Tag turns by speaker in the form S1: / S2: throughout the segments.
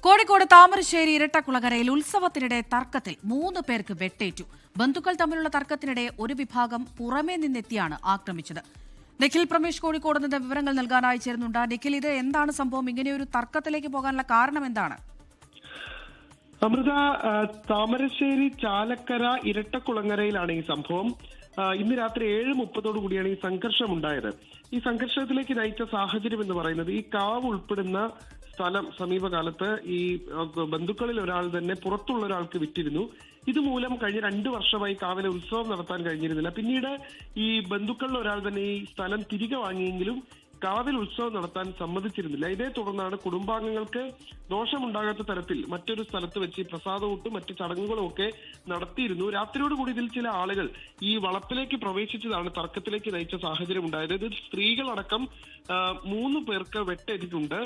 S1: കോഴിക്കോട് താമരശ്ശേരി ഇരട്ടക്കുളങ്ങരയിൽ ഉത്സവത്തിനിടെ തർക്കത്തിൽ 3 പേർക്ക് വെട്ടേറ്റു. ബന്ധുക്കൾ തമ്മിലുള്ള തർക്കത്തിനിടെ ഒരു വിഭാഗം പുറമേ നിന്നെത്തിയാണ് ആക്രമിച്ചത്. നിഖിൽ പ്രമേഷ് കോഴിക്കോട് നിന്ന് വിവരങ്ങൾ നൽകാനായി ചേരുന്നുണ്ട്. നിഖിൽ, ഇത് എന്താണ് സംഭവം? ഇങ്ങനെയൊരു തർക്കത്തിലേക്ക് പോകാനുള്ള കാരണം എന്താണ്?
S2: അമൃത, താമരശ്ശേരി ചാലക്കര ഇരട്ടക്കുളങ്ങരയിലാണ് ഈ സംഭവം. ഇന്ന് രാത്രി 7:30 കൂടിയാണ് ഈ സംഘർഷം ഉണ്ടായത്. ഈ സംഘർഷത്തിലേക്ക് നയിച്ച സാഹചര്യം എന്ന് പറയുന്നത്, ഈ കാവ് ഉൾപ്പെടുന്ന സ്ഥലം സമീപകാലത്ത് ഈ ബന്ധുക്കളിൽ ഒരാൾ തന്നെ പുറത്തുള്ള ഒരാൾക്ക് വിറ്റിരുന്നു. ഇതുമൂലം കഴിഞ്ഞ 2 വർഷമായി കാവിലെ ഉത്സവം നടത്താൻ കഴിഞ്ഞിരുന്നില്ല. പിന്നീട് ഈ ബന്ധുക്കളിൽ ഒരാൾ തന്നെ ഈ സ്ഥലം തിരികെ വാങ്ങിയെങ്കിലും കാവിൽ ഉത്സവം നടത്താൻ സമ്മതിച്ചിരുന്നില്ല. ഇതേ തുടർന്നാണ് കുടുംബാംഗങ്ങൾക്ക് ദോഷമുണ്ടാകാത്ത തരത്തിൽ മറ്റൊരു സ്ഥലത്ത് വെച്ച് പ്രസാദമൂട്ടും മറ്റു ചടങ്ങുകളും ഒക്കെ നടത്തിയിരുന്നു. രാത്രിയോടുകൂടി ഇതിൽ ചില ആളുകൾ ഈ വളപ്പിലേക്ക് പ്രവേശിച്ചതാണ് തർക്കത്തിലേക്ക് നയിച്ച സാഹചര്യം ഉണ്ടായത്. ഇതിൽ സ്ത്രീകളടക്കം 3 പേർക്ക് വെട്ടേറ്റിട്ടുണ്ട്.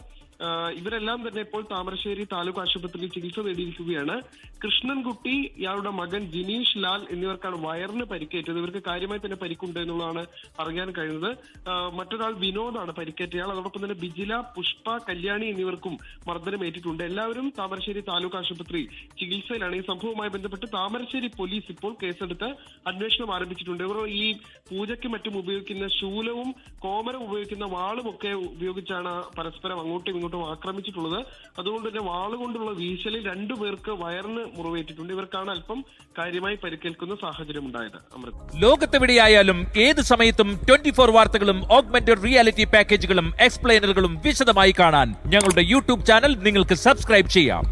S2: ഇവരെല്ലാം തന്നെ ഇപ്പോൾ താമരശ്ശേരി താലൂക്ക് ആശുപത്രിയിൽ ചികിത്സ നേടിയിരിക്കുകയാണ്. കൃഷ്ണൻകുട്ടി, ഇയാളുടെ മകൻ ജിനീഷ് ലാൽ എന്നിവർക്കാണ് വയറിന് പരിക്കേറ്റത്. ഇവർക്ക് കാര്യമായി തന്നെ പരിക്കുണ്ട് എന്നുള്ളതാണ് അറിയാൻ കഴിയുന്നത്. മറ്റൊരാൾ വിനോദാണ് പരിക്കേറ്റയാൾ. അതോടൊപ്പം തന്നെ ബിജില, പുഷ്പ, കല്യാണി എന്നിവർക്കും മർദ്ദനമേറ്റിട്ടുണ്ട്. എല്ലാവരും താമരശ്ശേരി താലൂക്ക് ആശുപത്രി ചികിത്സയിലാണ്. ഈ സംഭവവുമായി ബന്ധപ്പെട്ട് താമരശ്ശേരി പോലീസ് ഇപ്പോൾ കേസെടുത്ത് അന്വേഷണം ആരംഭിച്ചിട്ടുണ്ട്. ഇവർ ഈ പൂജയ്ക്ക് മറ്റും ഉപയോഗിക്കുന്ന ശൂലവും കോമരം ഉപയോഗിക്കുന്ന വാളും ഒക്കെ ഉപയോഗിച്ചാണ് പരസ്പരം അങ്ങോട്ടും ഇങ്ങോട്ടും ആക്രമിച്ചിട്ടുള്ളത്. അതുകൊണ്ട് തന്നെ വാളുകൊണ്ടുള്ള വീശലിൽ 2 പേർക്ക് വയറിന് മുറിവേറ്റിട്ടുണ്ട്. ഇവർക്കാണ് അല്പം കാര്യമായി പരിക്കേൽക്കുന്ന സാഹചര്യം ഉണ്ടായത്.
S3: ലോകത്തെവിടെയായാലും ഏത് സമയത്തും 24 വാർത്തകളും ഓഗ്മെന്റഡ് റിയാലിറ്റി പാക്കേജുകളും എക്സ്പ്ലെയിനറുകളും വിശദമായി കാണാൻ ഞങ്ങളുടെ യൂട്യൂബ് ചാനൽ നിങ്ങൾക്ക് സബ്സ്ക്രൈബ് ചെയ്യാം.